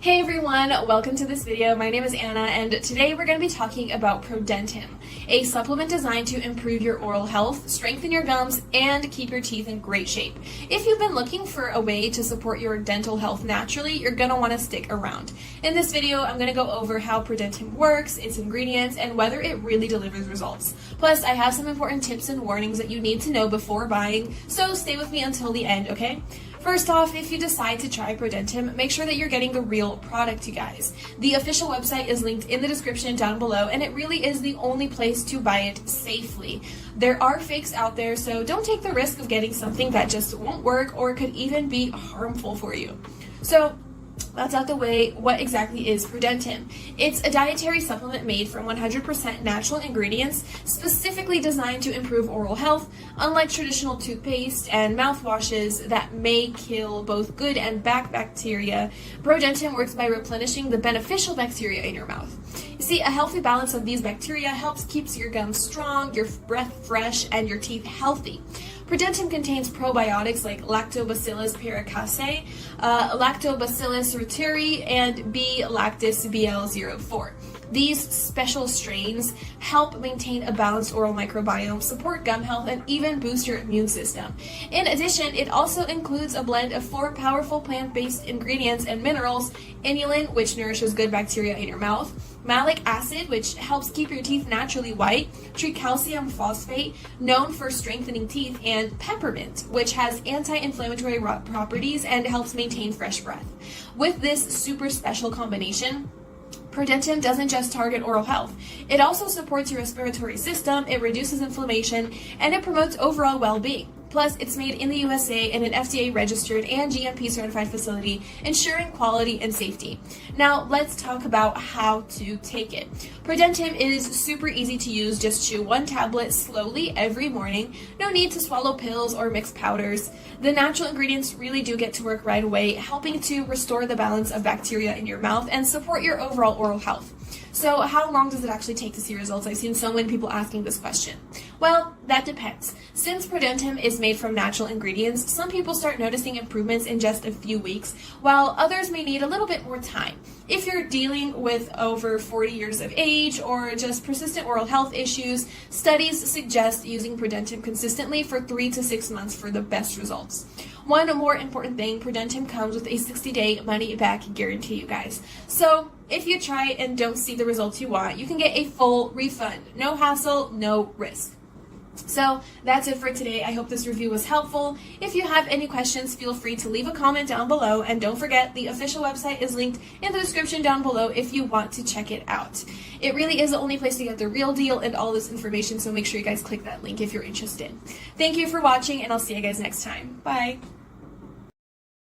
Hey everyone, welcome to this video. My name is Anna and today we're going to be talking about ProDentim, a supplement designed to improve your oral health, strengthen your gums, and keep your teeth in great shape. If you've been looking for a way to support your dental health naturally, you're going to want to stick around. In this video, I'm going to go over how ProDentim works, its ingredients, and whether it really delivers results. Plus, I have some important tips and warnings that you need to know before buying, so stay with me until the end, okay? First off, if you decide to try ProDentim, make sure that you're getting the real product, you guys. The official website is linked in the description down below, and it really is the only place to buy it safely. There are fakes out there, so don't take the risk of getting something that just won't work or could even be harmful for you. So, that's out the way. What exactly is ProDentim? It's a dietary supplement made from 100% natural ingredients, specifically designed to improve oral health. Unlike traditional toothpaste and mouthwashes that may kill both good and bad bacteria, ProDentim works by replenishing the beneficial bacteria in your mouth. You see, a healthy balance of these bacteria helps keep your gums strong, your breath fresh, and your teeth healthy. ProDentim contains probiotics like Lactobacillus Paracasei, Lactobacillus Reuteri, and BLIS BL04. These special strains help maintain a balanced oral microbiome, support gum health, and even boost your immune system. In addition, it also includes a blend of 4 powerful plant-based ingredients and minerals: Inulin, which nourishes good bacteria in your mouth; Malic Acid, which helps keep your teeth naturally white; calcium phosphate, known for strengthening teeth; and Peppermint, which has anti-inflammatory properties and helps maintain fresh breath. With this super special combination, ProDentim doesn't just target oral health. It also supports your respiratory system, it reduces inflammation, and it promotes overall well-being. Plus, it's made in the USA in an FDA-registered and GMP-certified facility, ensuring quality and safety. Now, let's talk about how to take it. ProDentim is super easy to use. Just chew 1 tablet slowly every morning. No need to swallow pills or mix powders. The natural ingredients really do get to work right away, helping to restore the balance of bacteria in your mouth and support your overall oral health. So how long does it actually take to see results? I've seen so many people asking this question. Well, that depends. Since ProDentim is made from natural ingredients, some people start noticing improvements in just a few weeks, while others may need a little bit more time. If you're dealing with over 40 years of age or just persistent oral health issues, studies suggest using ProDentim consistently for 3 to 6 months for the best results. One more important thing, ProDentim comes with a 60-day money-back guarantee, you guys. So if you try and don't see the results you want, you can get a full refund. No hassle, no risk. So that's it for today. I hope this review was helpful. If you have any questions, feel free to leave a comment down below, and don't forget the official website is linked in the description down below if you want to check it out. It really is the only place to get the real deal and all this information, so make sure you guys click that link if you're interested. Thank you for watching, and I'll see you guys next time. Bye!